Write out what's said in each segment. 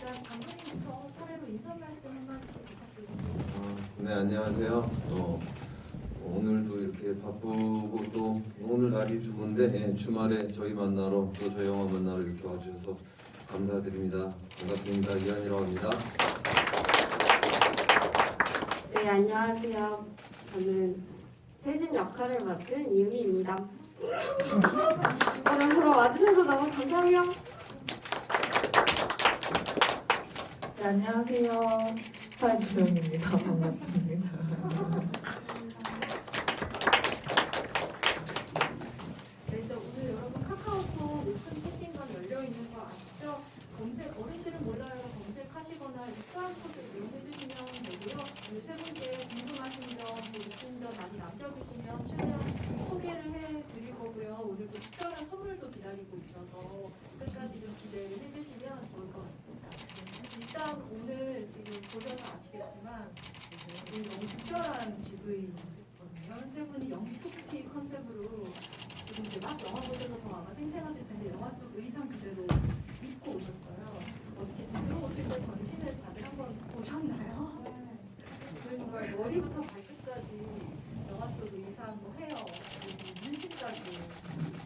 일단 감독님부터 차례로 인사 말씀 한마디 부탁드립니다. 네, 안녕하세요. 오늘도 이렇게 바쁘고 또 오늘 날이 좋은데 주말에 저희 만나러 또 저희 영화 만나러 이렇게 와주셔서 감사드립니다. 반갑습니다. 이한이라고 합니다. 네, 안녕하세요. 저는 세진 역할을 맡은 이은희입니다. 오늘 보러 와주셔서 너무 감사해요. 네, 안녕하세요. 18주명입니다. 반갑습니다. 네, 일단 오늘 여러분 카카오톡 오픈 채팅방 열려 있는 거 아시죠? 검색 어른들은 몰라요. 검색하시거나 QR코드 이용해 주시면 되고요. 오늘 세 분께 궁금하신 점, 느낀 점 많이 남겨주시면 최대한 소개를 해드릴 거고요. 오늘 또 특별한 선물도 기다리고 있어서 끝까지 좀 기대를 해주시면 좋을 것 같습니다. 일단 오늘 지금 보셔서 아시겠지만 오늘 너무 특별한 GV거든요. 세 분이 연기 토크티 컨셉으로 지금 이제 막 영화 보셔서 더 아마 생생하실 텐데 영화 속 의상 그대로 입고 오셨어요. 어떻게 들어오실 때 전신을 다들 한번 보셨나요? 저희 정말 머리부터 발끝까지 영화 속 의상, 뭐 헤어, 그리고 문신까지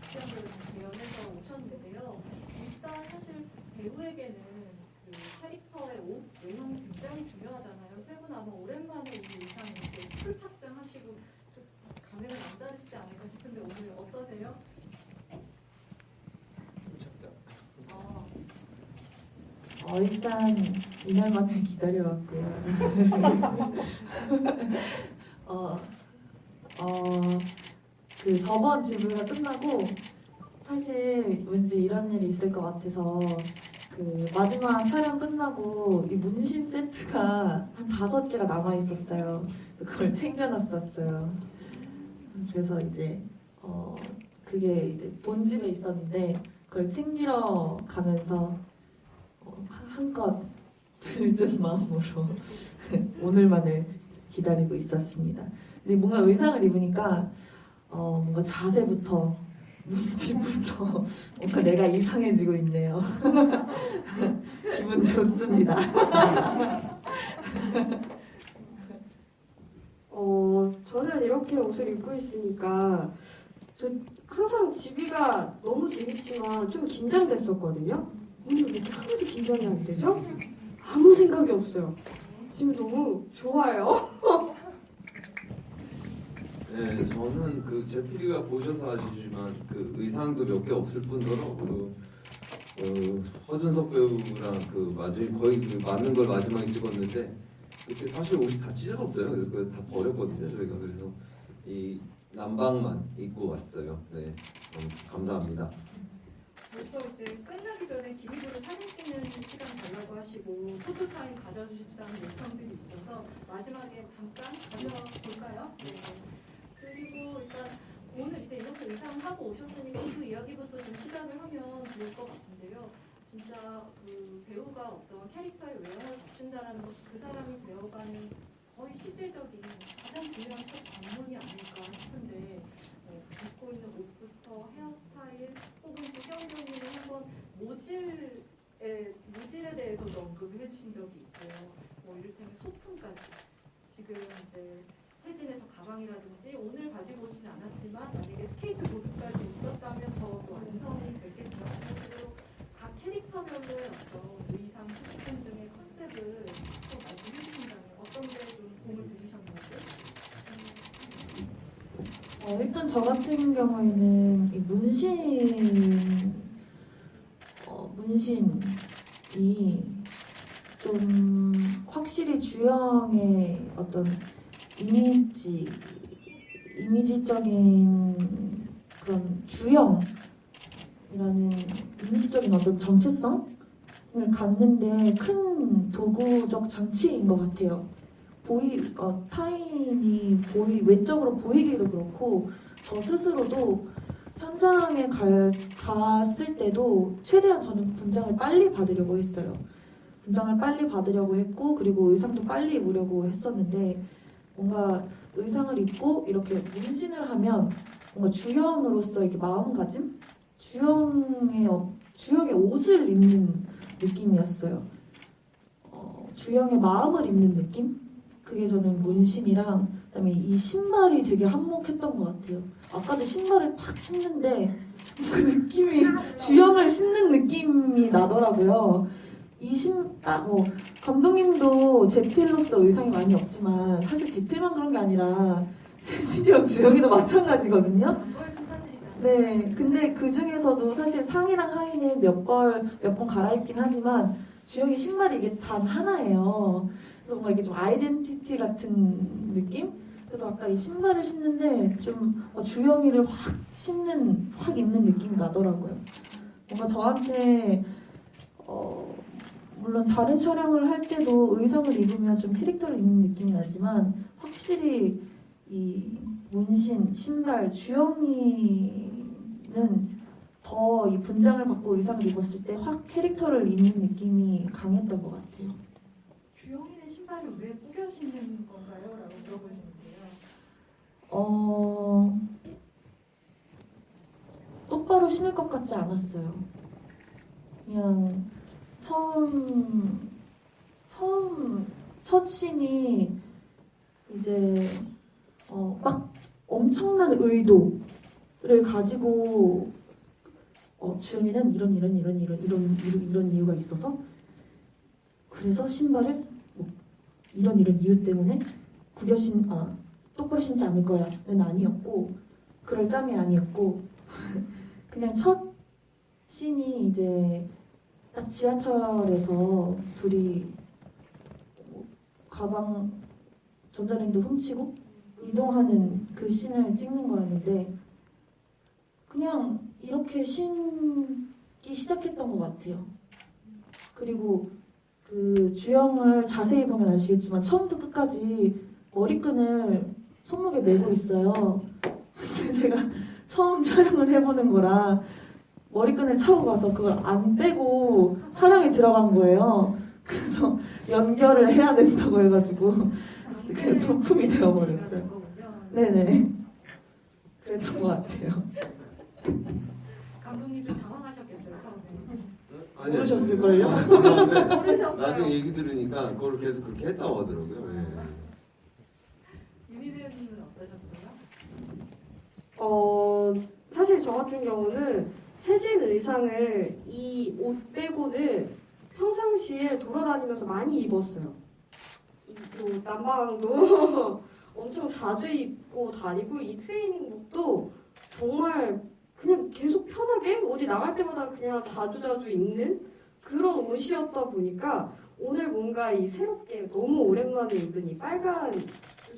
취향을 재현해서 오셨는데요. 일단 사실 배우에게는 그 캐릭터의 옷, 외형이 굉장히 중요하잖아요. 세 분 아마 오랜만에 이 의상 이렇게 풀 착장하시고 좀 감회가 남다르시지 않을까 싶은데 오늘 어떠세요? 일단 이날만을 기다려왔고요. 그 저번 지부가 끝나고 사실 왠지 이런 일이 있을 것 같아서 그 마지막 촬영 끝나고 이 문신 세트가 한 5개가 남아 있었어요. 그래서 그걸 챙겨놨었어요. 그래서 이제 그게 이제 본집에 있었는데 그걸 챙기러 가면서 한껏 들뜬 마음으로 오늘만을 기다리고 있었습니다. 근데 뭔가 의상을 입으니까 뭔가 자세부터 눈빛부터 뭔가 내가 이상해지고 있네요. 기분 좋습니다. 저는 이렇게 옷을 입고 있으니까 저 항상 GV가 너무 재밌지만 좀 긴장됐었거든요. 오늘 왜 이렇게 하나도 긴장이 안 되죠? 아무 생각이 없어요. 지금 너무 좋아요. 네, 저는 그 제피리가 보셔서 아시지만 그 의상도 몇 개 없을 뿐더러 허준석 배우랑 거의 맞는 걸 마지막에 찍었는데 그때 사실 옷이 다 찢어졌어요. 그래서 그걸 다 버렸거든요, 저희가. 그래서 이 남방만 입고 왔어요. 네, 감사합니다. 벌써 이제 끝나기 전에 기립으로 사진 찍는 시간 달라고 하시고 포토타임 가져주십사는 요청들이 있어서 마지막에 잠깐 가져볼까요? 네. 그리고 일단 오늘 이제 이렇게 의상하고 오셨으니까 그 이야기부터 좀 시작을 하면 좋을 것 같은데요. 진짜 그 배우가 어떤 캐릭터의 외형을 갖춘다라는 것이 그 사람이 배워가는 거의 실질적인 가장 중요한 첫 관문이 아닐까 싶은데 입고 있는 옷부터 헤어스타일 혹은 구경경님은 한번 모질에 대해서도 언급을 해주신 적이 있고요. 뭐 이를테면 소품까지 지금 이제 세진에서 가방이라든지 오늘 가지고 오지는 않았지만 만약에 스케이트보드까지 있었다면 더 완성이 됐겠죠. 그리고 각 캐릭터별로 어떤 의상, 소품 등의 컨셉을 또 말씀해 주신다면 어떤 데 좀 도움을 드리셨나요? 일단 저 같은 경우에는 이 문신이 좀 확실히 주영의 어떤 이미지적인 그런 주영이라는 이미지적인 어떤 정체성을 갖는데 큰 도구적 장치인 것 같아요. 타인이 외적으로 보이기도 그렇고 저 스스로도 현장에 갔을 때도 최대한 저는 분장을 빨리 받으려고 했어요. 분장을 빨리 받으려고 했고 그리고 의상도 빨리 입으려고 했었는데 뭔가 의상을 입고 이렇게 문신을 하면 뭔가 주영으로서 이렇게 마음가짐? 주영의 옷을 입는 느낌이었어요. 주영의 마음을 읽는 느낌? 그게 저는 문신이랑 그다음에 이 신발이 되게 한몫했던 것 같아요. 아까도 신발을 탁 신는데 그 느낌이 주영을 신는 느낌이 나더라고요. 감독님도 제필로서 의상이 많이 없지만 사실 제필만 그런 게 아니라 세진이랑 주영이도 마찬가지거든요. 걸 순사드리잖아요. 네, 근데 그 중에서도 사실 상의랑 하의는 몇 번 갈아입긴 하지만 주영이 신발이 이게 단 하나예요. 그래서 뭔가 이게 좀 아이덴티티 같은 느낌? 그래서 아까 이 신발을 신는데 좀 주영이를 확 입는 느낌이 나더라고요. 뭔가 저한테 물론 다른 촬영을 할 때도 의상을 입으면 좀 캐릭터를 입는 느낌이 나지만 확실히 이 문신, 신발, 주영이는 더 이 분장을 받고 의상을 입었을 때 확 캐릭터를 입는 느낌이 강했던 것 같아요. 주영이는 신발을 왜 꾸겨 신는 건가요? 라고 물어보시는데요. 똑바로 신을 것 같지 않았어요. 그냥 첫 씬이 이제 막 엄청난 의도를 가지고 주영이는 이런 이유가 있어서 그래서 신발을 이런 이유 때문에 똑바로 신지 않을 거야는 아니었고 그럴 짬이 아니었고 그냥 첫 씬이 이제 딱 지하철에서 둘이 가방 전자레인지 훔치고 이동하는 그 씬을 찍는 거였는데 그냥 이렇게 신기 시작했던 것 같아요. 그리고 그 주영을 자세히 보면 아시겠지만 처음부터 끝까지 머리끈을 손목에 메고 있어요. 근데 제가 처음 촬영을 해보는 거라 머리끈을 차고 가서 그걸 안 빼고 촬영에 들어간 거예요. 그래서 연결을 해야 된다고 해가지고 그 소품이 되어버렸어요. 네네. 그랬던 것 같아요. 감독님 좀 당황하셨겠어요, 처음에. 모르셨을걸요? 모르셨어요. 나중에 얘기 들으니까 그걸 계속 그렇게 했다고 하더라고요. 네. 윤희배우님은 어떠셨어요? 사실 저 같은 경우는 세진 의상을 이 옷 빼고는 평상시에 돌아다니면서 많이 입었어요. 또 남방도 엄청 자주 입고 다니고 이 트레이닝복도 정말 그냥 계속 편하게 어디 나갈 때마다 그냥 자주자주 입는 그런 옷이었다 보니까 오늘 뭔가 이 새롭게 너무 오랜만에 입은 이 빨간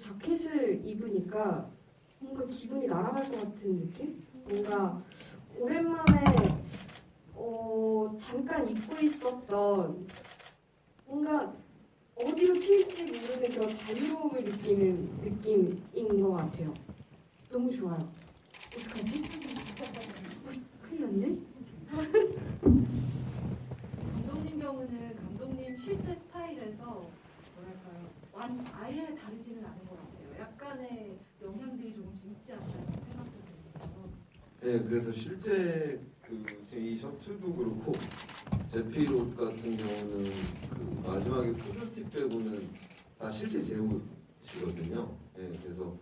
자켓을 입으니까 뭔가 기분이 날아갈 것 같은 느낌? 뭔가 오랜만에 잠깐 입고 있었던 뭔가 어디로 튈지 모르는 그런 자유로움을 느끼는 느낌인 것 같아요. 너무 좋아요. 어떡하지? 큰일 났네? 감독님 경우는 감독님 실제 스타일에서 뭐랄까요, 아예 다르지는 않은 것 같아요. 약간의 영향들이 조금씩 있지 않나 생각도 들고요. 네, 그래서 실제 이 셔츠도 그렇고 제필 옷 같은 경우는 그 마지막에 포토팁 빼고는 다 실제 제 옷이거든요. 네, 그래서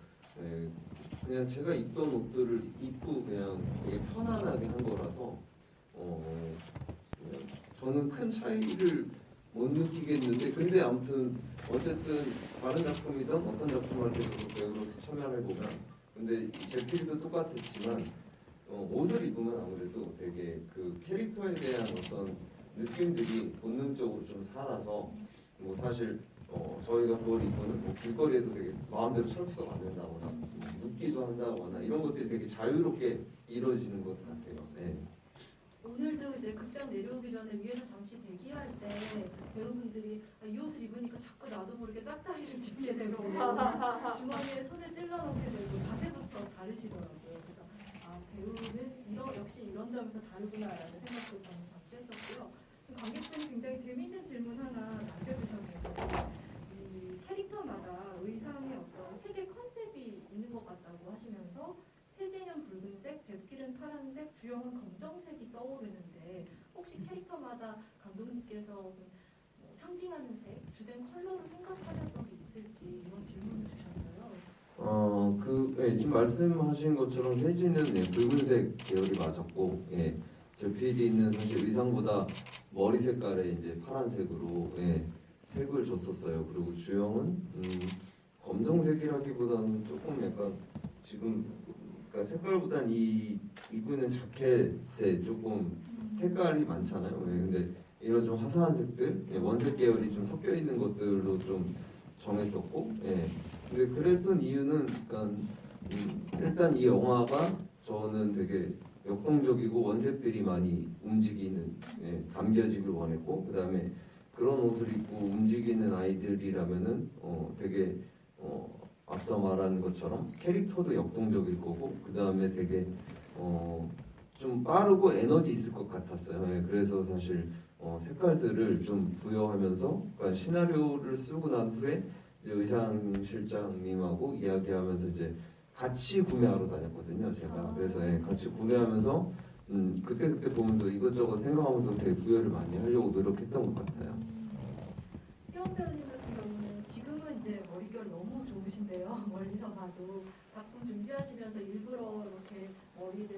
그냥 제가 입던 옷들을 입고 그냥 되게 편안하게 한 거라서 그냥 저는 큰 차이를 못 느끼겠는데 근데 아무튼 어쨌든 다른 작품이든 어떤 작품을 할 때도 배우로서 참여를 해보면 근데 제필도 똑같았지만 옷을 입으면 아무래도 되게 그 캐릭터에 대한 어떤 느낌들이 본능적으로 좀 살아서 뭐 사실 저희가 그걸 입고는 뭐 길거리에도 되게 마음대로 철수가 안 된다거나 눕기도 한다거나 이런 것들이 되게 자유롭게 이루어지는 것 같아요. 네. 오늘도 이제 극장 내려오기 전에 위에서 잠시 대기할 때 배우분들이 이 옷을 입으니까 자꾸 나도 모르게 짝다리를 짚게 되고 주머니에 손을 찔러넣게 되고 자세부터 다르시더라고요. 그래서 배우는 역시 이런 점에서 다르구나라는 생각도 저는 잠시 했었고요. 좀 관객분이 굉장히 재미있는 질문 하나 남겨주셨는데 이 캐릭터마다 의상의 어떤 색의 컨셉이 있는 것 같다고 하시면서 세진은 붉은색, 제필은 파란색, 주영은 검정색이 떠오르는데 혹시 캐릭터마다 감독님께서 좀 상징하는 색, 주된 컬러로 생각하셨던 게 있을지 이런 질문을 주셨어요. 지금 말씀하신 것처럼 세지는 붉은색 계열이 맞았고, 제 PD는 사실 의상보다 머리 색깔에 이제 파란색으로 색을 줬었어요. 그리고 주영은 검정색이라기보다는 조금 약간 지금 그러니까 색깔보단 이 입고 있는 자켓에 조금 색깔이 많잖아요. 근데 이런 좀 화사한 색들, 원색 계열이 좀 섞여 있는 것들로 좀 정했었고, 근데 그랬던 이유는 약간 일단 이 영화가 저는 되게 역동적이고 원색들이 많이 움직이는 담겨지길 원했고, 그 다음에 그런 옷을 입고 움직이는 아이들이라면은 되게 앞서 말한 것처럼 캐릭터도 역동적일 거고, 그 다음에 되게 좀 빠르고 에너지 있을 것 같았어요. 그래서 사실 색깔들을 좀 부여하면서, 그러니까 시나리오를 쓰고 난 후에 이제 의상 실장님하고 이야기하면서 이제 같이 구매하러 다녔거든요. 제가 그래서 같이 구매하면서 그때 보면서 이것저것 생각하면서 되게 부여를 많이 하려고 노력했던 것 같아요. 혜원 배우님 같은 경우는 지금은 이제 머릿결 너무 좋으신데요. 멀리서 봐도 작품 준비하시면서 일부러 이렇게 머리를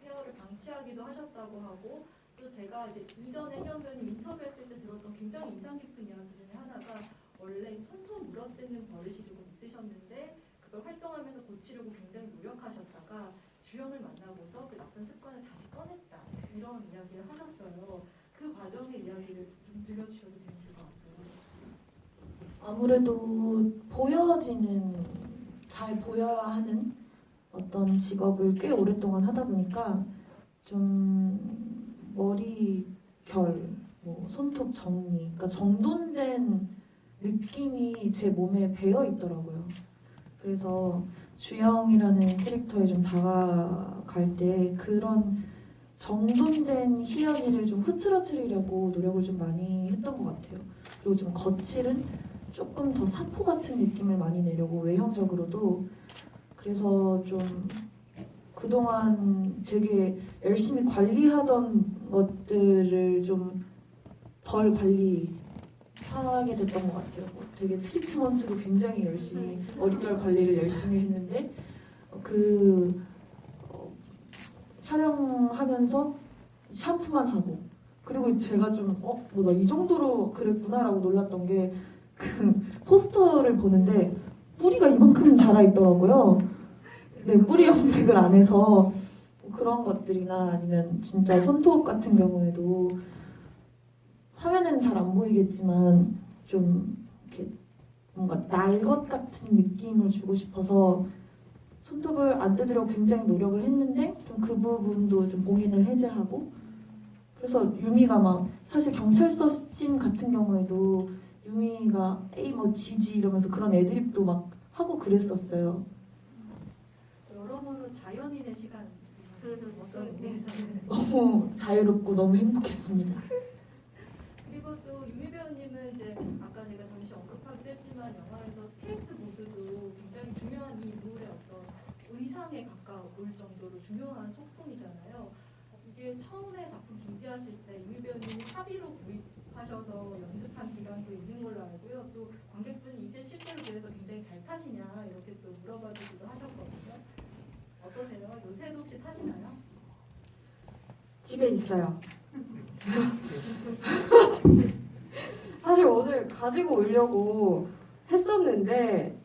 헤어를 방치하기도 하셨다고 하고, 또 제가 이제 이전에 혜원 배우님 인터뷰했을 때 들었던 굉장히 인상 깊은 이야기 중에 하나가 원래 손톱 물어뜯는 버릇이 조금 있으셨는데 그걸 활동하면서 고치려고 굉장히 노력하셨다가 주영을 만나고서 그 나쁜 습관을 다시 꺼냈다, 이런 이야기를 하셨어요. 그 과정의 이야기를 좀 들려주셔도 재밌을 것 같아요. 아무래도 보여지는, 잘 보여야 하는 어떤 직업을 꽤 오랫동안 하다 보니까 좀 머리결, 뭐 손톱 정리, 그러니까 정돈된 느낌이 제 몸에 배어 있더라고요. 그래서 주영이라는 캐릭터에 좀 다가갈 때 그런 정돈된 희연이를 좀 흐트러뜨리려고 노력을 좀 많이 했던 것 같아요. 그리고 좀 거칠은 조금 더 사포 같은 느낌을 많이 내려고 외형적으로도. 그래서 좀 그동안 되게 열심히 관리하던 것들을 좀 덜 관리하게 됐던 것 같아요. 되게 트리트먼트도 굉장히 열심히, 머릿결 관리를 열심히 했는데 촬영하면서 샴푸만 하고, 그리고 제가 좀 뭐 나 이 정도로 그랬구나라고 놀랐던 게 그 포스터를 보는데 뿌리가 이만큼 자라 있더라고요. 네, 뿌리 염색을 안 해서. 그런 것들이나 아니면 진짜 손톱 같은 경우에도 화면에는 잘 안 보이겠지만 좀 이렇게 뭔가 날 것 같은 느낌을 주고 싶어서 손톱을 안 뜯으려고 굉장히 노력을 했는데 좀 그 부분도 좀 고민을 해제하고, 그래서 유미가 막 사실 경찰서 씬 같은 경우에도 유미가 에이 뭐 지지 이러면서 그런 애드립도 막 하고 그랬었어요. 여러모로 자연인의 시간 어떤 의미에서는. 너무 자유롭고 너무 행복했습니다. 그리고 또 유미 배우님은 이제 아까 제가 잠시 언급하기도 했지만 영화에서 스케이트보드도 굉장히 중요한 이 인물의 어떤 의상에 가까울 정도로 중요한 소품이잖아요. 이게 처음에 작품 준비하실 때 유미 배우님이 사비로 구입하셔서 연습한 기간도 있는 걸로 알고요. 또 관객분이 이제 실제로 그래서 굉장히 잘 타시냐 이렇게 또 물어봐주기도 하셨거든요. 어떠세요? 요새도 혹시 타시나요? 집에 있어요. 사실 오늘 가지고 오려고 했었는데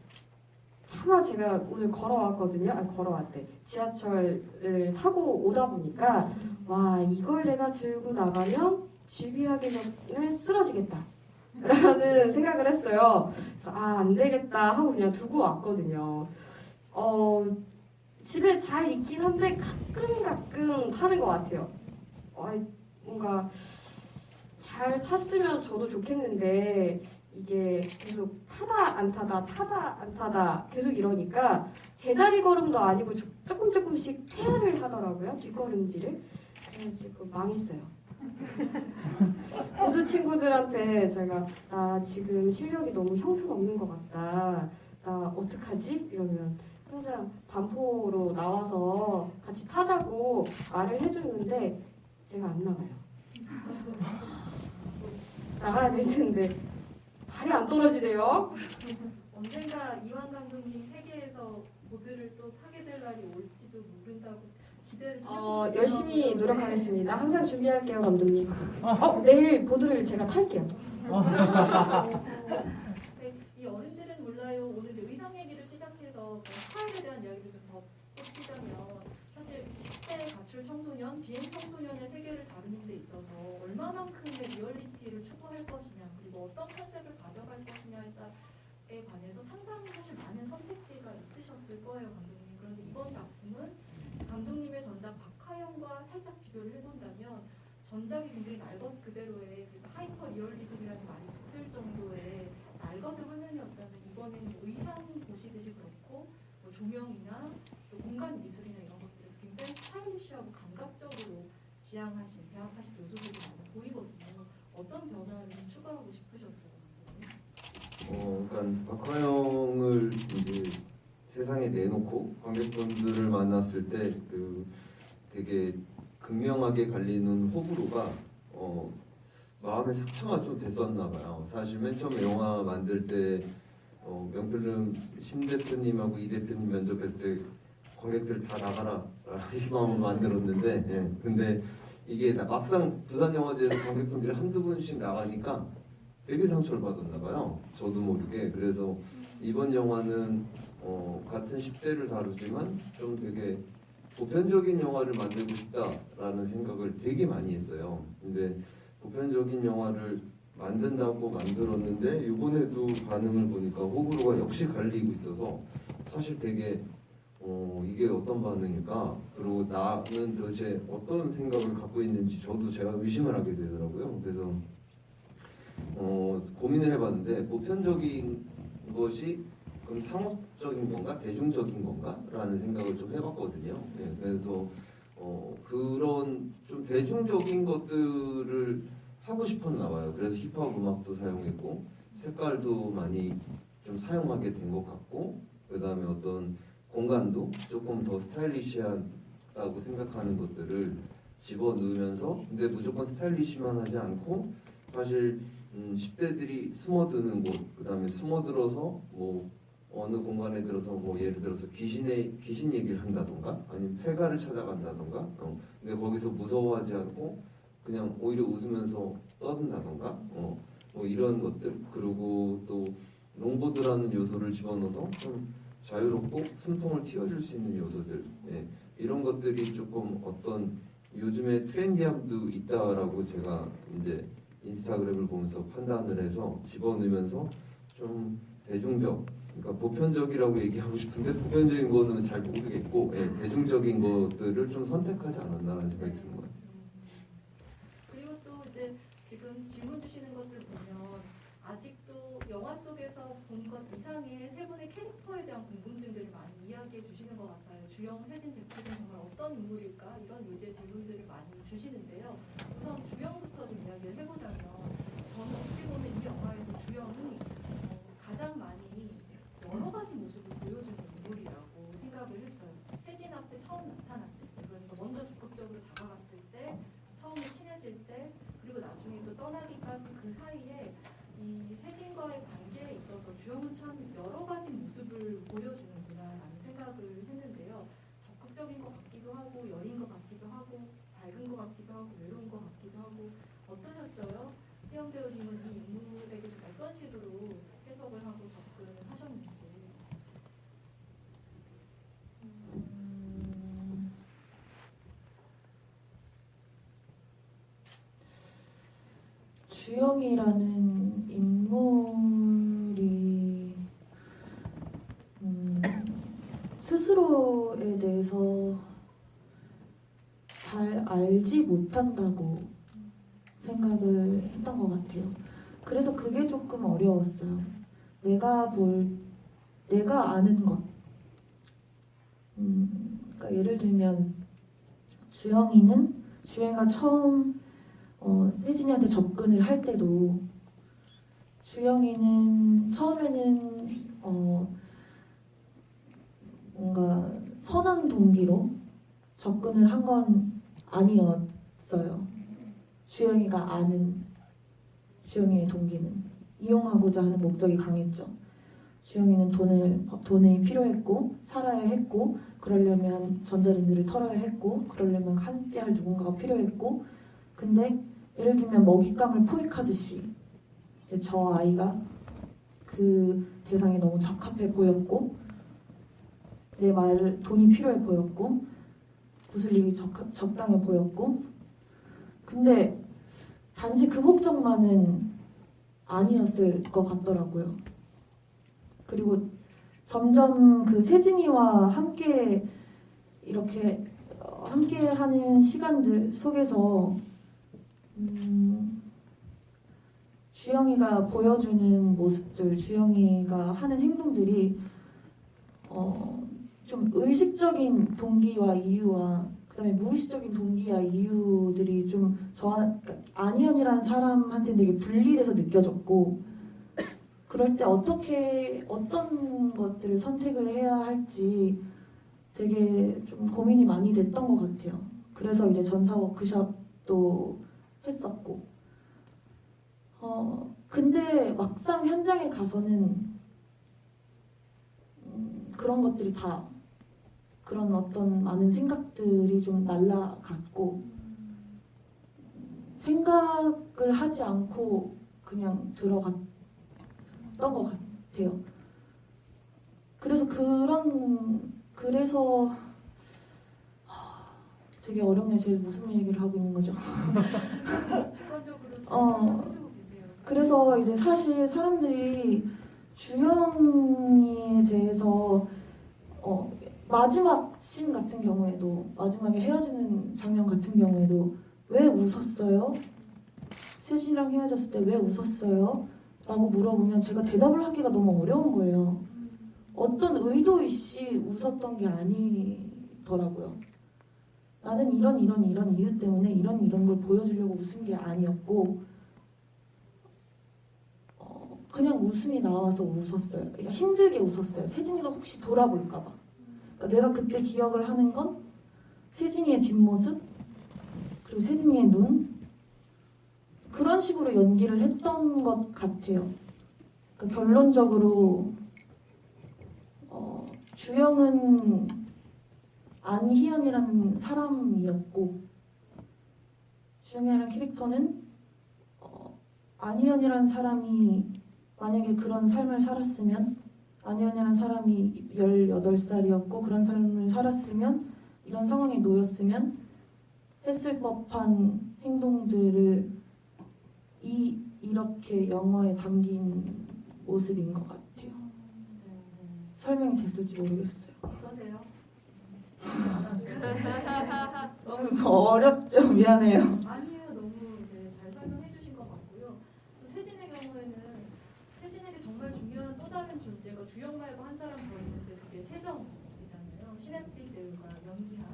차마 제가 오늘 걸어왔거든요. 걸어왔대. 지하철을 타고 오다 보니까 와, 이걸 내가 들고 나가면 집이하기 전에 쓰러지겠다 라는 생각을 했어요. 그래서 안 되겠다 하고 그냥 두고 왔거든요. 집에 잘 있긴 한데 가끔 타는 것 같아요. 뭔가 잘 탔으면 저도 좋겠는데 이게 계속 타다 안 타다 계속 이러니까 제자리 걸음도 아니고 조금씩 퇴화를 하더라고요. 뒷걸음질을. 그래서 지금 망했어요. 모두 친구들한테 제가 나 지금 실력이 너무 형편없는 것 같다, 나 어떡하지? 이러면 항상 반포로 나와서 같이 타자고 말을 해주는데 제가 안 나가요. 나가야 될 텐데 발이 안 떨어지네요. 언젠가 이완 감독님 세계에서 보드를 또 타게 될 날이 올지도 모른다고 기대를 해보시더라고요. 열심히 노력하겠습니다. 항상 준비할게요, 감독님. 내일 보드를 제가 탈게요. 네, 이 어른들은 몰라요. 오늘 이제 의상 얘기를 시작해서 스타일에 대한 이야기를 좀 더 뻗치자면 사실 10대 가출 청소년, 비행 청소년의 세계를 다루는 데 있어서 얼마만큼의 리얼리티를 추구할 것이냐 그리고 어떤 컨셉을 가져갈 것이냐에 관해서 상당히 사실 많은 선택지가 있으셨을 거예요, 감독님. 그런데 이번 작품은 감독님의 전작 박하영과 살짝 비교를 해본다면 전작이 굉장히 날 것 그대로의 그래서 하이퍼 리얼리즘이라는 말이 붙을 정도의 날것의 화면이었다면 이번에는 의상 보시듯이 그렇고 뭐 조명이나 또 공간 미술이나 이런 것들에서 굉장히 스타일리시하고 감각적으로 지향하신 배합하신 요소들이 많이 보이거든요. 어떤 변화를 좀 추가하고 싶으셨어요, 감독님? 그러니까 박하영을 이제 세상에 내놓고 관객분들을 만났을 때 그 되게 극명하게 갈리는 호불호가 마음의 상처가 좀 됐었나 봐요. 사실 맨 처음 영화 만들 때 명필름 심 대표님하고 이 대표님 면접했을 때 관객들 다 나가라 이 마음을 만들었는데 예. 근데 이게 막상 부산영화제에서 관객분들이 한두 분씩 나가니까 되게 상처를 받았나 봐요. 저도 모르게. 그래서 이번 영화는 같은 10대를 다루지만 좀 되게 보편적인 영화를 만들고 싶다라는 생각을 되게 많이 했어요. 근데 보편적인 영화를 만든다고 만들었는데 이번에도 반응을 보니까 호불호가 역시 갈리고 있어서 사실 되게 이게 어떤 반응일까? 그리고 나는 도대체 어떤 생각을 갖고 있는지 제가 의심을 하게 되더라고요. 그래서 고민을 해봤는데 보편적인 것이 그럼 상업적인 건가 대중적인 건가? 라는 생각을 좀 해봤거든요. 예, 그래서 그런 좀 대중적인 것들을 하고 싶었나 봐요. 그래서 힙합 음악도 사용했고 색깔도 많이 좀 사용하게 된 것 같고 그 다음에 어떤 공간도 조금 더 스타일리시하다고 생각하는 것들을 집어넣으면서 근데 무조건 스타일리시만 하지 않고 사실 10대들이 숨어드는 곳, 그 다음에 숨어들어서 뭐 어느 공간에 들어서 뭐 예를 들어서 귀신 얘기를 한다던가 아니면 폐가를 찾아간다던가 근데 거기서 무서워하지 않고 그냥 오히려 웃으면서 떠든다던가 뭐 이런 것들 그리고 또 롱보드라는 요소를 집어넣어서 좀 자유롭고 숨통을 틔워줄 수 있는 요소들 예, 이런 것들이 조금 어떤 요즘에 트렌디함도 있다라고 제가 이제 인스타그램을 보면서 판단을 해서 집어넣으면서 좀 대중적 그러니까 보편적이라고 얘기하고 싶은데 보편적인 거는 잘 모르겠고 예, 대중적인 것들을 좀 선택하지 않았나라는 생각이 드는 것 같아요. 그리고 또 이제 지금 질문 주시는 것들 보면 아직도 영화 속에서 본 것 이상의 세 분의 캐릭터에 대한 궁금증들을 많이 이야기해 주시는 것 같아요. 주영, 세진, 제프는 정말 어떤 인물일까? 이런 요지의 질문들을 많이 주시는데요. 우선 주영부터 좀 이야기를 해보자면 저는 어떻게 보면 이 영화에서 주영이 가장 많이 여러 가지 모습을 보여주는 인물이라고 생각을 했어요. 세진 앞에 처음 나타났을 때, 그러니까 먼저 적극적으로 다가갔을 때, 처음에 친해질 때, 그리고 나중에 또 떠나기까지 그 사이에 이 세진과의 관계에 있어서 주영은 참 여러 가지 모습을 보여주는구나라는 생각을 했는데요. 적극적인 것 같기도 하고, 여린 것 같기도 하고, 밝은 것 같기도 하고, 외로운 것 같기도 하고, 어떠셨어요? 혜영 배우님은 이 인물에게 좀 어떤 식으로 해석을 하고 접근을 하셨는지. 주영이라는 인물이 스스로에 대해서 잘 알지 못한다고 생각을 했던 것 같아요. 그래서 그게 조금 어려웠어요. 내가 아는 것. 그러니까 예를 들면 주영이가 처음 세진이한테 접근을 할 때도 주영이는 처음에는 뭔가 선한 동기로 접근을 한 건 아니었어요. 주영이가 아는 주영이의 동기는 이용하고자 하는 목적이 강했죠. 주영이는 돈이 필요했고 살아야 했고 그러려면 전자레인지를 털어야 했고 그러려면 함께할 누군가가 필요했고 근데 예를 들면 먹잇감을 포획하듯이 저 아이가 그 대상에 너무 적합해 보였고 내 말 돈이 필요해 보였고 구슬림이 적당해 보였고 근데 단지 그 목적만은 아니었을 것 같더라고요. 그리고 점점 그 세진이와 함께 이렇게 함께하는 시간들 속에서 주영이가 보여주는 모습들, 주영이가 하는 행동들이 좀 의식적인 동기와 이유와 그다음에 무의식적인 동기와 이유들이 좀 그러니까 안희연이라는 사람한테 되게 분리돼서 느껴졌고 그럴 때 어떤 것들을 선택을 해야 할지 되게 좀 고민이 많이 됐던 것 같아요. 그래서 이제 전사 워크숍도 했었고 근데 막상 현장에 가서는 그런 것들이 다 그런 어떤 많은 생각들이 좀 날아갔고 생각을 하지 않고 그냥 들어갔던 것 같아요. 그래서 되게 어렵네. 제가 무슨 얘기를 하고 있는 거죠? 직관적으로 좀 어. 해주고 계세요. 그래서 이제 사실 사람들이 주영이에 대해서 마지막 씬 같은 경우에도 마지막에 헤어지는 장면 같은 경우에도 왜 웃었어요? 세진이랑 헤어졌을 때 왜 웃었어요? 라고 물어보면 제가 대답을 하기가 너무 어려운 거예요. 어떤 의도 있이 웃었던 게 아니더라고요. 나는 이런 이유 때문에 이런 걸 보여주려고 웃은 게 아니었고 그냥 웃음이 나와서 웃었어요. 그러니까 힘들게 웃었어요. 세진이가 혹시 돌아볼까 봐. 그러니까 내가 그때 기억을 하는 건 세진이의 뒷모습 그리고 세진이의 눈 그런 식으로 연기를 했던 것 같아요. 그러니까 결론적으로 주영은 안희연이라는 사람이었고 주영이라는 캐릭터는 안희연이라는 사람이 만약에 그런 삶을 살았으면 안희연이라는 사람이 18살이었고 그런 삶을 살았으면 이런 상황에 놓였으면 했을 법한 행동들을 이렇게 영화에 담긴 모습인 것 같아요. 설명이 됐을지 모르겠어요. 어떠세요? 너무 어렵죠? 미안해요. 아니에요. 너무 잘 설명해 주신 것 같고요. 또 세진의 경우에는 세진에게 정말 중요한 또 다른 존재가 주영 말고 한 사람 더 있는데 그게 세정이잖아요. 신혜빛 배우가 연기한.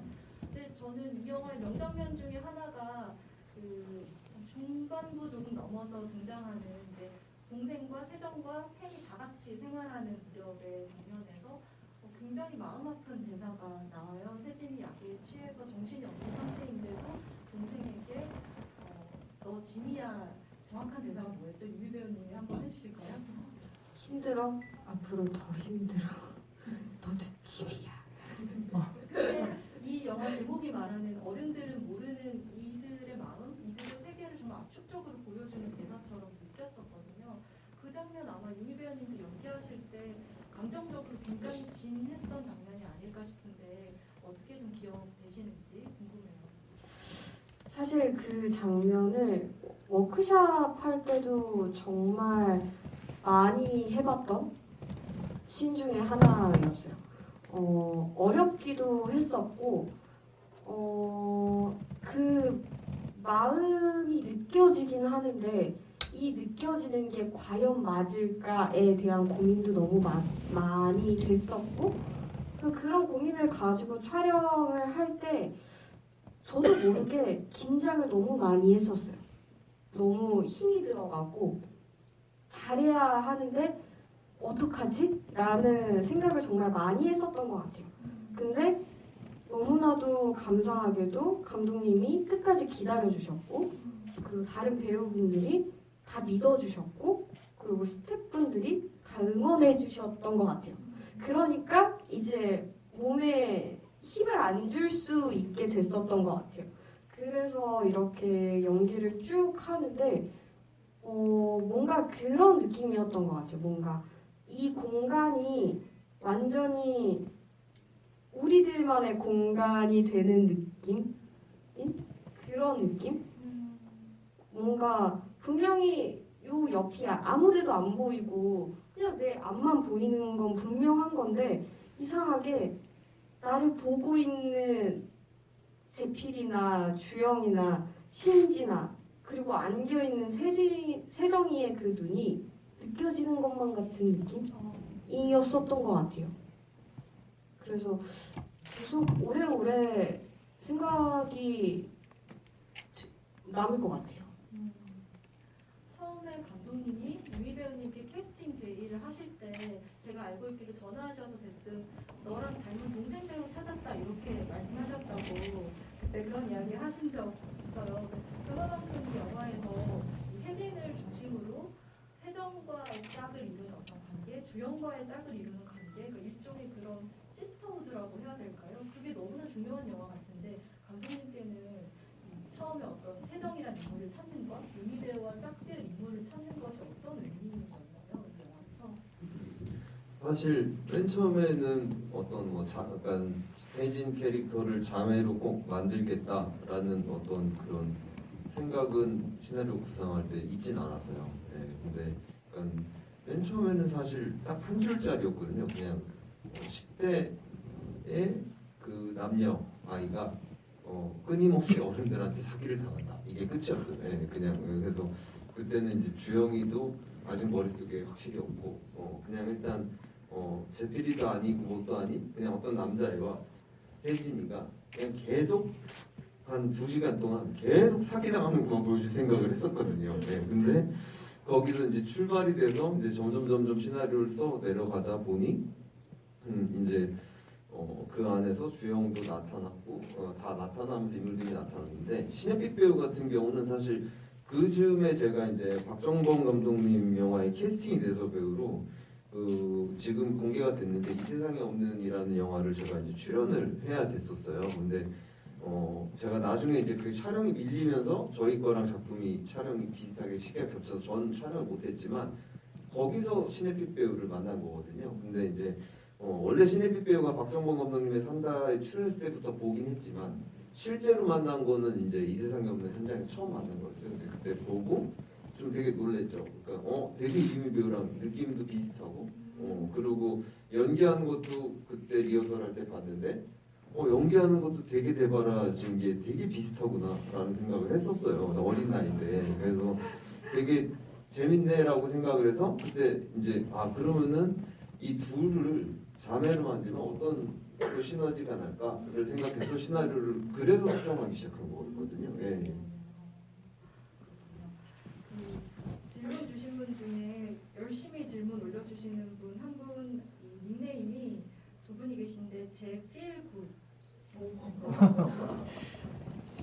근데 저는 이 영화의 명장면 중에 하나가 그 중반부 조금 넘어서 등장하는 이제 동생과 세정과 팬이 다 같이 생활하는 무렵의 장면에서 굉장히 마음 아픈 대사가 나와요. 세진이 약에 취해서 정신이 없는 상태인데도 동생에게 너 짐이야. 정확한 대사가 뭐였죠? 유미 배우님이 한번 해주실까요? 힘들어? 앞으로 더 힘들어. 너도 집이야. 근데 이 영화 제목이 말하는 어른들은 모르는 이들의 마음, 이들의 세계를 좀 압축적으로 보여주는 대사처럼 느꼈었거든요. 그 장면 아마 유미 배우님도 연기하실 때 감정적으로 굉장히 진했던 장면이 아닐까 싶은데 어떻게 좀 기억되시는지 궁금해요. 사실 그 장면을 워크샵 할 때도 정말 많이 해봤던 신 중에 하나였어요. 어렵기도 했었고 그 마음이 느껴지긴 하는데 이 느껴지는 게 과연 맞을까에 대한 고민도 너무 많이 됐었고 그런 고민을 가지고 촬영을 할 때 저도 모르게 긴장을 너무 많이 했었어요. 너무 힘이 들어가고 잘해야 하는데 어떡하지? 라는 생각을 정말 많이 했었던 것 같아요. 근데 너무나도 감사하게도 감독님이 끝까지 기다려주셨고 그리고 다른 배우분들이 다 믿어주셨고 그리고 스태프분들이 다 응원해주셨던 것 같아요. 그러니까 이제 몸에 힘을 안 줄 수 있게 됐었던 것 같아요. 그래서 이렇게 연기를 쭉 하는데 뭔가 그런 느낌이었던 것 같아요. 뭔가 이 공간이 완전히 우리들만의 공간이 되는 느낌? 그런 느낌? 뭔가 분명히 요 옆이 아무데도 안 보이고 그냥 내 앞만 보이는 건 분명한 건데 이상하게 나를 보고 있는 제필이나 주영이나 신지나 그리고 안겨있는 세정이의 그 눈이 느껴지는 것만 같은 느낌이었었던 것 같아요. 그래서 계속 오래오래 생각이 남을 것 같아요. 처음에 감독님이 유미 배우님께 캐스팅 제의를 하실 때 제가 알고 있기로 전화하셔서 대뜸 너랑 닮은 동생 배우 찾았다 이렇게 말씀하셨다고 그때 그런 이야기 하신 적 있어요. 그만큼 영화에서 이 세진을 중심으로 세정과의 짝을 이루는 어떤 관계, 주영과의 짝을 이루는 관계, 그러니까 일종의 그런 시스터우드라고 해야 될까요? 그게 너무나 중요한 영화 같은데 감독님께는 처음에 어떤 세정이라는 인물을 찾는 것, 유미 배우와 짝지을 인물을 찾는 것이 어떤 의미였나요? 이 영화에서? 사실 맨 처음에는 어떤 뭐 약간 세진 캐릭터를 자매로 꼭 만들겠다라는 어떤 그런 생각은 시나리오 구상할 때 있진 않았어요. 네, 근데 약간 맨 처음에는 사실 딱 한 줄짜리였거든요. 그냥 10대의 그 남녀 아이가 끊임없이 어른들한테 사기를 당한다. 이게 끝이었어요. 네, 그냥 그래서 그때는 이제 주영이도 아직 머릿속에 확실히 없고 그냥 일단 제필이도 아니고 뭣도 아닌 그냥 어떤 남자애와 세진이가 그냥 계속 한 2시간 동안 계속 사기당하는 것만 보여줄 생각을 했었거든요. 네, 근데 거기서 이제 출발이 돼서 이제 점점 시나리오를 써 내려가다 보니 이제 그 안에서 주영도 나타났고 다 나타나면서 인물들이 나타났는데 신혜빛 배우 같은 경우는 사실 그 즈음에 제가 이제 박정범 감독님 영화에 캐스팅이 돼서 배우로 지금 공개가 됐는데 이 세상에 없는이라는 영화를 제가 이제 출연을 해야 됐었어요. 근데 제가 나중에 이제 그 촬영이 밀리면서 저희 거랑 작품이 촬영이 비슷하게 시기가 겹쳐서 저는 촬영을 못했지만 거기서 신혜빛 배우를 만난 거거든요. 근데 이제 원래 신혜빛 배우가 박정범 감독님의 산다에 출연했을 때부터 보긴 했지만 실제로 만난 거는 이제 이 세상에 없는 현장에서 처음 만난 거였어요. 근데 그때 보고 좀 되게 놀랬죠. 그러니까 되게 유미 배우랑 느낌도 비슷하고 그리고 연기하는 것도 그때 리허설 할 때 봤는데 연기하는 것도 되게 대바라진 게 되게 비슷하구나라는 생각을 했었어요. 어린 나이인데 그래서 되게 재밌네라고 생각을 해서 그때 이제 그러면은 이 둘을 자매로 만들면 어떤 또 시너지가 날까를 생각해서 시나리오를 그래서 수정하기 시작한 거거든요. 예. 질문 주신 분 중에 열심히 질문 올려주시는 분 한 분 닉네임이 두 분이 계신데 제필굿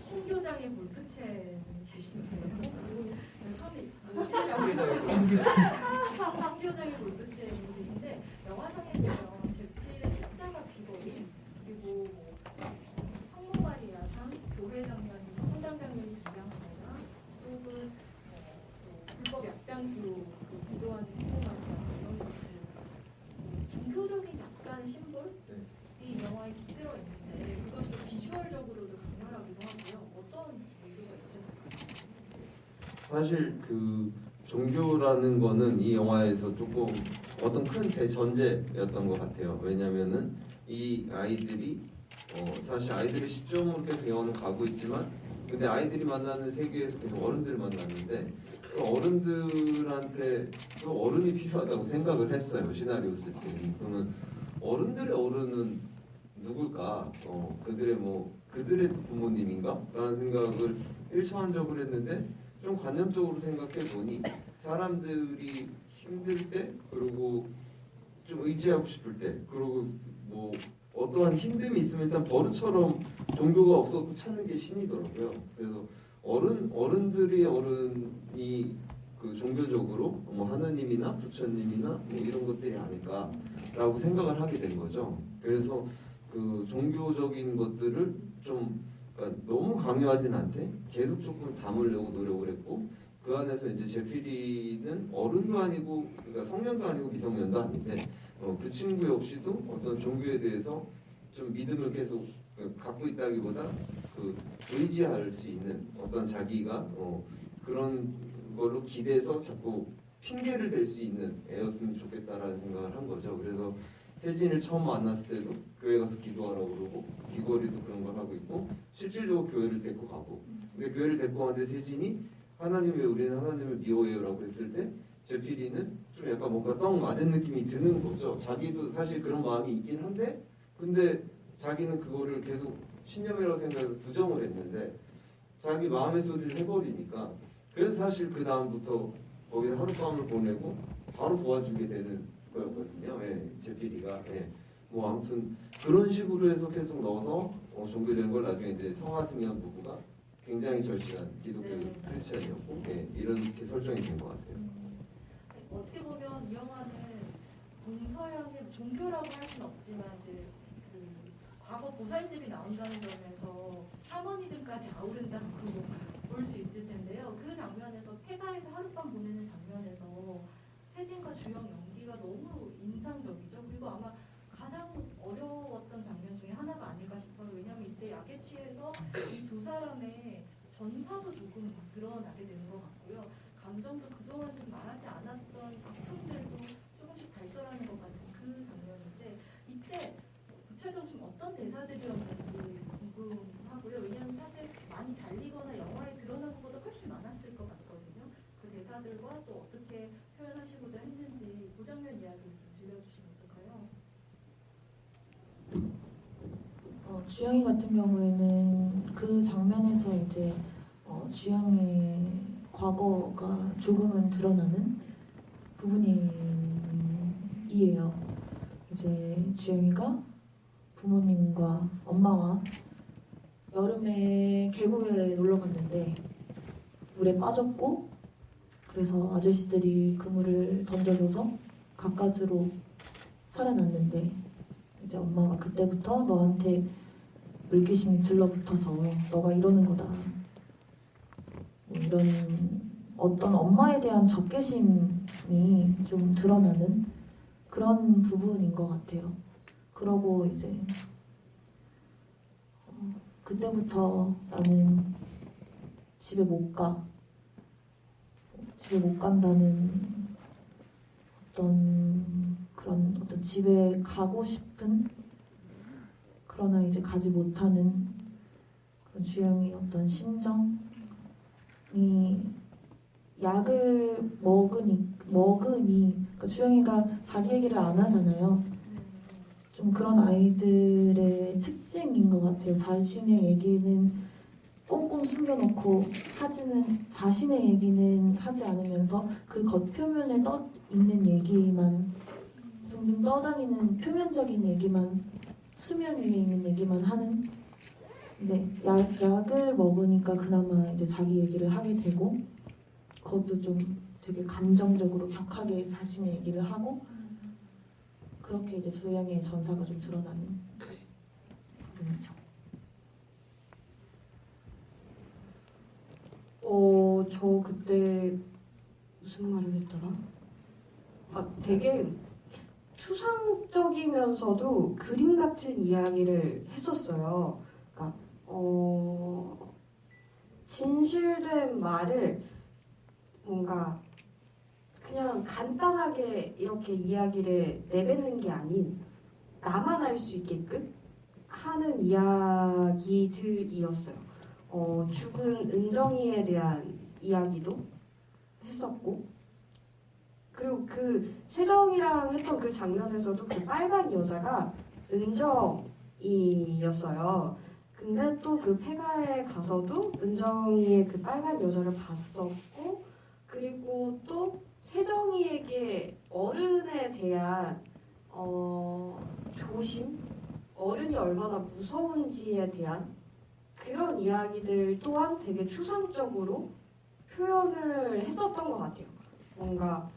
신교장의 골프채 계시네요. 신교장의 골프채 계신데 영화상에 보면 제필의 십자가 귀걸이 그리고 성모마리아상 교회 장면이 성당 장면이 등장하거나 혹은 불법 약장수로 기도하는 성모마리아 이런 것들 종교적인 약간의 심볼 이 영화에 깃들어 있는데 그것이 또 비주얼적으로도 강렬하기도 하고요. 어떤 의도가 있으셨을까요? 사실 그 종교라는 거는 이 영화에서 조금 어떤 큰 대전제였던 것 같아요. 왜냐면은 이 아이들이 사실 아이들의 시점으로 계속 영화는 가고 있지만 근데 아이들이 만나는 세계에서 계속 어른들을 만났는데 그 어른들한테 또 어른이 필요하다고 생각을 했어요. 시나리오 쓸 때. 그러면 어른들의 어른은 누굴까? 그들의 또 부모님인가? 라는 생각을 1차원적으로 했는데 좀 관념적으로 생각해 보니 사람들이 힘들 때 그리고 좀 의지하고 싶을 때 그리고 뭐 어떠한 힘듦이 있으면 일단 버릇처럼 종교가 없어도 찾는 게 신이더라고요. 그래서 어른들이 어른이 그 종교적으로 뭐 하느님이나 부처님이나 뭐 이런 것들이 아닐까라고 생각을 하게 된 거죠. 그래서 그 종교적인 것들을 좀 그러니까 너무 강요하진 않되 계속 조금 담으려고 노력을 했고 그 안에서 이제 제필이는 어른도 아니고 그러니까 성년도 아니고 미성년도 아닌데 그 친구 역시도 어떤 종교에 대해서 좀 믿음을 계속 갖고 있다기보다 그 의지할 수 있는 어떤 자기가 그런 걸로 기대서 자꾸 핑계를 댈 수 있는 애였으면 좋겠다라는 생각을 한 거죠. 그래서 세진을 처음 만났을 때도 교회 가서 기도하라고 그러고 귀걸이도 그런 걸 하고 있고 실질적으로 교회를 데리고 가고 근데 교회를 데리고 가는데 세진이 하나님 왜 우리는 하나님을 미워해요라고 했을 때 제필이는 좀 약간 뭔가 떡 맞은 느낌이 드는 거죠. 자기도 사실 그런 마음이 있긴 한데 근데 자기는 그거를 계속 신념이라고 생각해서 부정을 했는데 자기 마음의 소리를 해버리니까 그래서 사실 그 다음부터 거기서 하룻밤을 보내고 바로 도와주게 되는 거였거든요. 예, 제필이가. 예. 뭐 아무튼 그런 식으로 해서 계속 넣어서 종교적인 걸 나중에 이제 성화승연 부부가 굉장히 절실한 기독교 네. 크리스찬이었고 예, 이렇게 설정이 된 것 같아요. 어떻게 보면 이 영화는 동서양의 종교라고 할 수는 없지만 이제 그 과거 보살집이 나온다는 점에서 샤머니즘까지 아우른다고 볼 수 있을 텐데요. 그 장면에서 폐가에서 하룻밤 보내는 장면에서 세진과 주영 연기가 너무 인상적이죠. 그리고 아마 가장 어려웠던 장면 중에 하나가 아닐까 싶어요. 왜냐하면 이때 약에 취해서 이 두 사람의 전사도 조금 드러나게 되는 것 같고요. 감정도 그동안 좀 말하지 않았던 아픔들도 조금씩 발설하는 것 같은 그 장면인데 이때 구체적으로 좀 어떤 대사들이었는지 궁금하고요. 왜냐하면 사실 많이 잘리거나 영화에 드러난 것보다 훨씬 많았을 것 같거든요. 그 대사들과 또 어떻게 표현하시고자 했는지 그 장면 이야기 좀 들려주시면 어떨까요? 주영이 같은 경우에는 그 장면에서 이제 주영의 과거가 조금은 드러나는 부분이에요. 이제 주영이가 부모님과 엄마와 여름에 계곡에 놀러 갔는데 물에 빠졌고 그래서 아저씨들이 그 물을 던져줘서 가까스로 살아났는데 이제 엄마가 그때부터 너한테 물귀신이 들러붙어서 너가 이러는 거다. 뭐 이런 어떤 엄마에 대한 적개심이 좀 드러나는 그런 부분인 것 같아요. 그러고 이제 그때부터 나는 집에 못 가. 집에 못 간다는 그런 어떤 집에 가고 싶은 그러나 이제 가지 못하는 그런 주영의 어떤 심정이 약을 먹으니 그러니까 주영이가 자기 얘기를 안 하잖아요. 좀 그런 아이들의 특징인 것 같아요. 자신의 얘기는 꽁꽁 숨겨놓고 자신의 얘기는 하지 않으면서 그 겉표면에 떠 있는 얘기만 둥둥 떠다니는 표면적인 얘기만 수면 위에 있는 얘기만 하는. 근데 약을 먹으니까 그나마 이제 자기 얘기를 하게 되고 그것도 좀 되게 감정적으로 격하게 자신의 얘기를 하고 그렇게 이제 조영의 전사가 좀 드러나는 부분이죠. 저 그때 무슨 말을 했더라? 되게 추상적이면서도 그림 같은 이야기를 했었어요. 그러니까 진실된 말을 뭔가 그냥 간단하게 이렇게 이야기를 내뱉는 게 아닌 나만 알 수 있게끔 하는 이야기들이었어요. 죽은 은정이에 대한 이야기도 했었고 그리고 그 세정이랑 했던 그 장면에서도 그 빨간 여자가 은정이었어요. 근데 또 그 폐가에 가서도 은정이의 그 빨간 여자를 봤었고 그리고 또 세정이에게 어른에 대한 조심? 어른이 얼마나 무서운지에 대한 그런 이야기들 또한 되게 추상적으로 표현을 했었던 것 같아요. 뭔가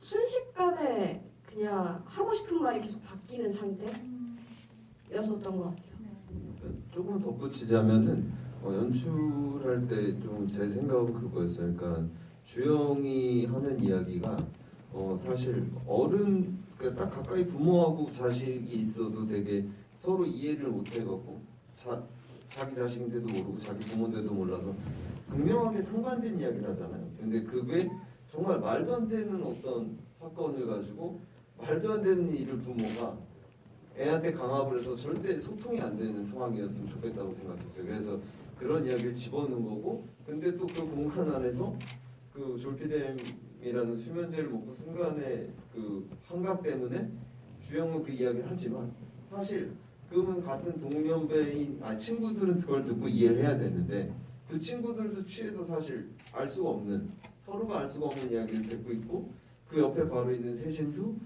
순식간에 그냥 하고 싶은 말이 계속 바뀌는 상태였었던 것 같아요. 조금 덧붙이자면은 연출할 때 좀 제 생각은 그거였어요. 그러니까 주영이 하는 이야기가 사실 어른 그러니까 딱 가까이 부모하고 자식이 있어도 되게 서로 이해를 못 해갖고 자기 자식인데도 모르고 자기 부모인데도 몰라서 극명하게 상반된 이야기를 하잖아요. 근데 그게 정말 말도 안 되는 어떤 사건을 가지고 말도 안 되는 일을 부모가 애한테 강압을 해서 절대 소통이 안 되는 상황이었으면 좋겠다고 생각했어요. 그래서 그런 이야기를 집어넣은 거고, 근데 또 그 공간 안에서 그 졸피뎀이라는 수면제를 먹고 순간에 그 환각 때문에 주영은 그 이야기를 하지만 사실 그러면 같은 동년배인 친구들은 그걸 듣고 이해를 해야 되는데 그 친구들도 취해서 사실 알 수가 없는 서로가 알 수가 없는 이야기를 듣고 있고 그 옆에 바로 있는 세신도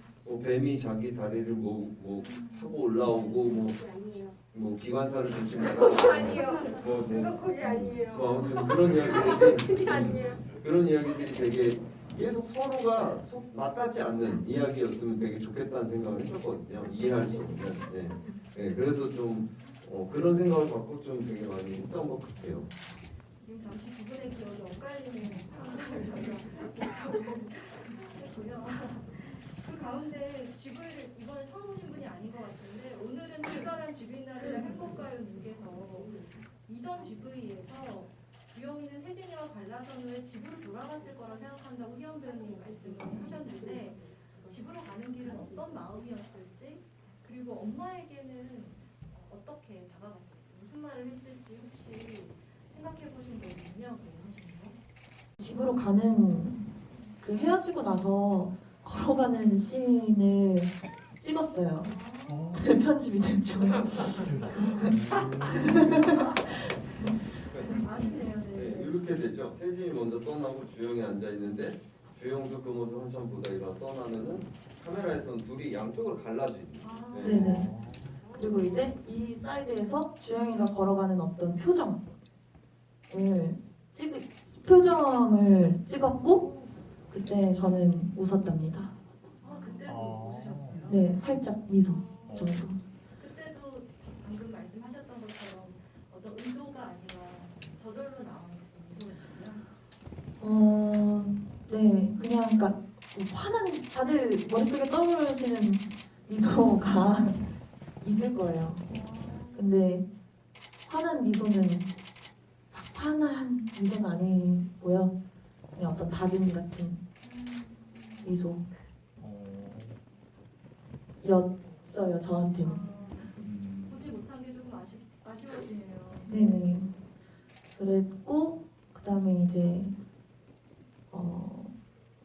뱀이 자기 다리를 뭐 타고 올라오고 뭐 기관사를 조심하라고 아니에요. 그거 거기 아니에요. 아무튼 그런 이야기들이 그게 아니에요. 그런 이야기들이 되게 계속 서로가 맞닿지 않는 이야기였으면 되게 좋겠다는 생각을 했었거든요. 이해할 수 없는. 네, 그래서 좀 그런 생각을 갖고 좀 되게 많이 했던 것 같아요. 지금 잠시 두 분의 기억이 엇갈리는 상상을 저희가 했고요. 그 가운데 쥐브이를 이번에 처음 오신 분이 아닌 것 같은데 오늘은 특별한 쥐브이날이라 행복가요님께서 이전 쥐브이에서 주영이는 세진이와 갈라선 후에 집으로 돌아갔을 거라 생각한다고 희연 배우님이 말씀을 하셨는데 집으로 가는 길은 어떤 마음이었을지 그리고 엄마에게는 어떻게 다가갔을지 무슨 말을 했을지 혹시 생각해 보신 적 있냐고 하시나요? 집으로 가는 그 헤어지고 나서 걸어가는 씬을 찍었어요. 근데 편집이 됐죠. 아쉽네요. 네, 네. 이렇게 되죠. 세진이 먼저 떠나고 주영이 앉아 있는데 주영도 그 모습 한참 보다 일어나 떠나면은 카메라에서는 둘이 양쪽으로 갈라져 있는. 아, 네네. 그리고 이제 이 사이드에서 주영이가 걸어가는 어떤 표정을 찍었고 그때 저는 웃었답니다. 그때도 웃으셨어요? 네, 살짝 미소 정도. 그때도 방금 말씀하셨던 것처럼 어떤 의도가 아니라 저절로 나온 미소였어요? 네, 그냥 그러니까 화난 다들 머릿속에 떠오르시는 미소가 있을 거예요. 근데 화난 미소는 막 화난 미소는 아니고요. 그냥 어떤 다짐 같은 미소였어요 저한테는. 보지 못한 게 조금 아쉬워지네요. 네네. 그랬고 그다음에 이제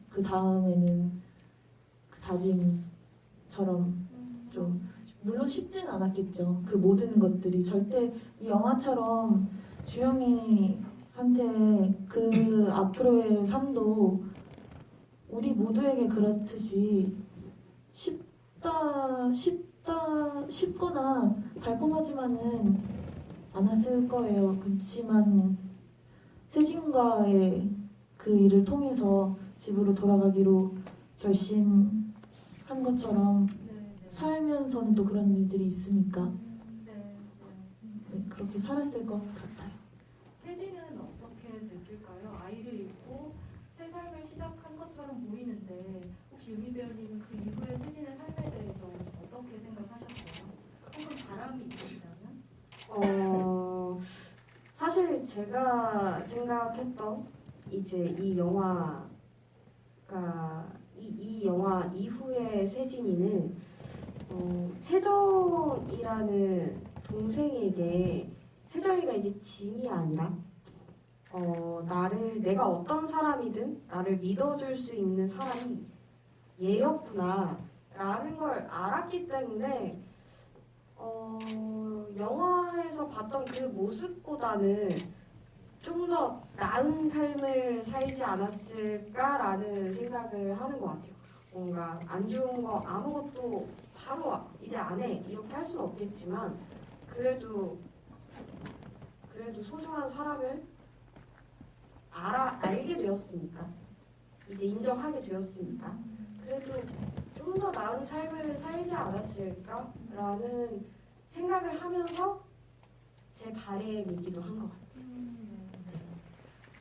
그 다음에는 그 다짐처럼 좀 물론 쉽진 않았겠죠. 그 모든 것들이 절대 이 영화처럼 주영이한테 그 앞으로의 삶도 우리 모두에게 그렇듯이 쉽거나 달콤하지만은 않았을 거예요. 그렇지만 세진과의 그 일을 통해서 집으로 돌아가기로 결심한 것처럼 네, 살면서는 또 그런 일들이 있으니까 네. 네, 그렇게 살았을 것 같아요. 세진은 어떻게 됐을까요? 아이를 잃고 새 삶을 시작한 것처럼 보이는데 혹시 유미 배우님은 그 이후의 세진의 삶에 대해서 어떻게 생각하셨어요? 혹은 바람이 있으시다면? 사실 제가 생각했던 이제 이 영화 이후의 세진이는 세정이라는 동생에게 세정이가 이제 짐이 아니라 내가 어떤 사람이든 나를 믿어줄 수 있는 사람이 얘였구나라는 걸 알았기 때문에 영화에서 봤던 그 모습보다는 좀 더 나은 삶을 살지 않았을까라는 생각을 하는 것 같아요. 뭔가 안 좋은 거 아무것도 바로 이제 안 해 이렇게 할 수는 없겠지만 그래도 소중한 사람을 알게 되었으니까, 이제 인정하게 되었으니까, 그래도 좀 더 나은 삶을 살지 않았을까라는 생각을 하면서 제 바램이기도 한 것 같아요.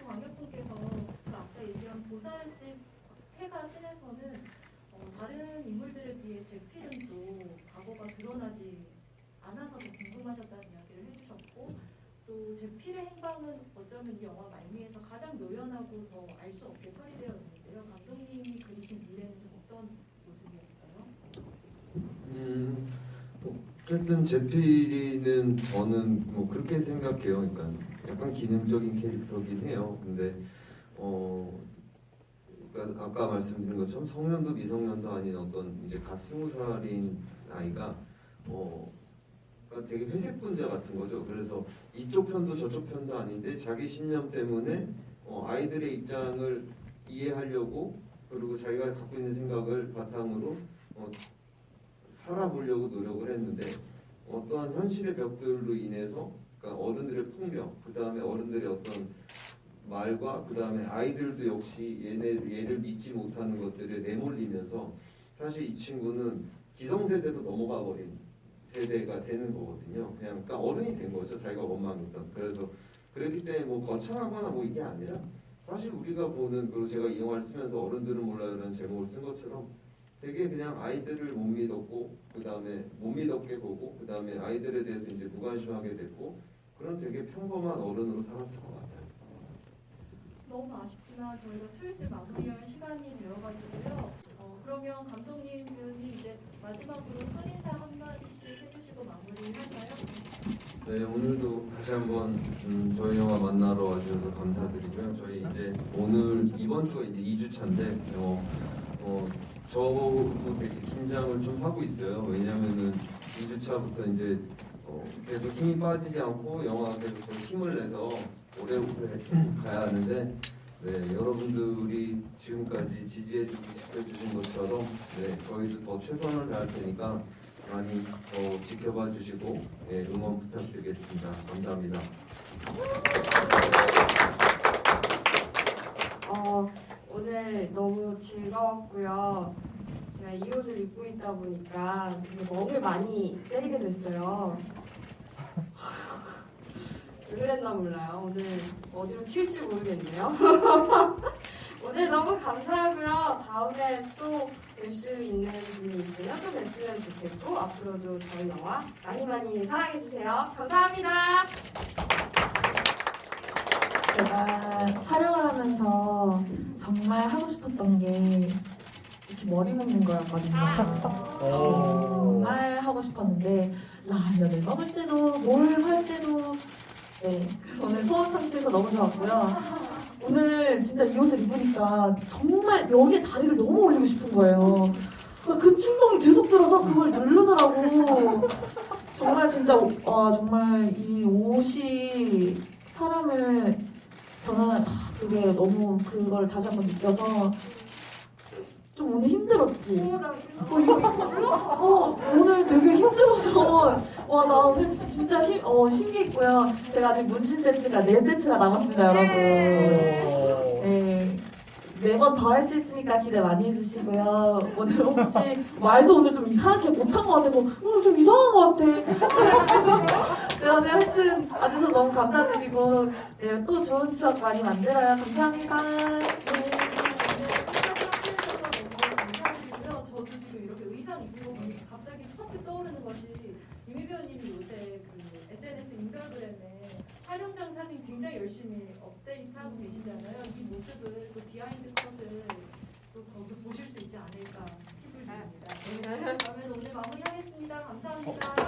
왕격분께서 그 아까 얘기한 보살집 폐가 신에서는 다른 인물들에 비해 제필은 또 과거가 드러나지 않아서 더 궁금하셨다는 이야기를 해주셨고, 또 제필의 행방은 어쩌면 이 영화 말미에서 가장 묘연하고 더 알 수 없게 처리되어 있는데요. 감독님이 그리신 미래는 좀 어떤 모습이었어요? 어쨌든 제필이는 저는 뭐 그렇게 생각해요. 그러니까 약간 기능적인 캐릭터긴 해요. 근데 그러니까 아까 말씀드린 것처럼 성년도 미성년도 아닌 어떤 이제 갓 20살인 아이가 그러니까 되게 회색 분자 같은 거죠. 그래서 이쪽 편도 저쪽 편도 아닌데 자기 신념 때문에 아이들의 입장을 이해하려고, 그리고 자기가 갖고 있는 생각을 바탕으로 살아보려고 노력을 했는데, 어떠한 현실의 벽들로 인해서, 그러니까 어른들의 폭력, 그 다음에 어른들의 어떤 말과, 그 다음에 아이들도 역시 얘를 믿지 못하는 것들에 내몰리면서, 사실 이 친구는 기성세대로 넘어가 버린 세대가 되는 거거든요. 그냥 그러니까 어른이 된 거죠. 자기가 원망했던. 그래서 그렇기 때문에 뭐 거창하거나 뭐 이게 아니라, 사실 우리가 보는, 그리고 제가 이 영화를 쓰면서 어른들은 몰라요라는 제목을 쓴 것처럼 되게 그냥 아이들을 못 믿었고, 그 다음에 못 믿었게 보고, 그 다음에 아이들에 대해서 이제 무관심하게 됐고, 그런 되게 평범한 어른으로 살았을 것 같아요. 너무 아쉽지만 저희가 슬슬 마무리할 시간이 되어가지고요. 그러면 감독님, 배우님 이제 마지막으로 끝인사 한마디씩 해주시고 마무리할까요? 네, 오늘도 다시 한번 저희 영화 만나러 와주셔서 감사드리고요. 저희 이제 오늘 이번 주가 이제 2주차인데 저도 되게 긴장을 좀 하고 있어요. 왜냐면은 2주차부터 이제 계속 힘이 빠지지 않고 영화가 계속 좀 힘을 내서 오래오래 가야 하는데, 네, 여러분들이 지금까지 지지해주고 지켜주신 것처럼 저희도 더 최선을 다할 테니까 많이 더 지켜봐 주시고 응원 부탁드리겠습니다. 감사합니다. 오늘 너무 즐거웠고요. 제가 이 옷을 입고 있다 보니까 되게 멍을 많이 때리게 됐어요. 왜 그랬나 몰라요. 오늘 어디로 튈지 모르겠네요. 오늘 너무 감사하고요. 다음에 또 뵐 수 있는 분이 있으면 또 뵀으면 좋겠고, 앞으로도 저희 영화 많이 많이 사랑해주세요. 감사합니다. 제가 촬영을 하면서 정말 하고 싶었던 게 이렇게 머리 묶는 거였거든요. 정말 하고 싶었는데 라면을 먹을 때도 뭘 할 때도 저는 소원 성취해서 너무 좋았고요. 오늘 진짜 이 옷을 입으니까 정말 여기에 다리를 너무 올리고 싶은 거예요. 그 충동이 계속 들어서 그걸 누르느라고 정말 진짜 정말 이 옷이 사람을 그게 너무 그걸 다시 한번 느껴서 좀 오늘 힘들었지. 오늘 되게 힘들어서 나 오늘 진짜 신기했고요. 제가 아직 문신 세트가 4세트가 남았습니다, 여러분. 네, 4번 더 할 수 있으니까 기대 많이 해주시고요. 오늘 혹시 말도 오늘 좀 이상하게 못한 것 같아서 오늘 좀 이상한 것 같아. 네, 오늘 하여튼 와주셔서 너무 감사드리고 또 좋은 추억 많이 만들어요. 감사합니다. 저도 지금 이렇게 의상 입고 보니까 갑자기 퍼뜩 떠오르는 것이 유미 배우님이 요새 그 SNS 인별그램에 촬영장 사진 굉장히 열심히 업데이트하고 계시잖아요. 이 모습을, 그 비하인드 컷을 또 거기서 보실 수 있지 않을까 싶습니다. 그러면 오늘 마무리하겠습니다. 감사합니다.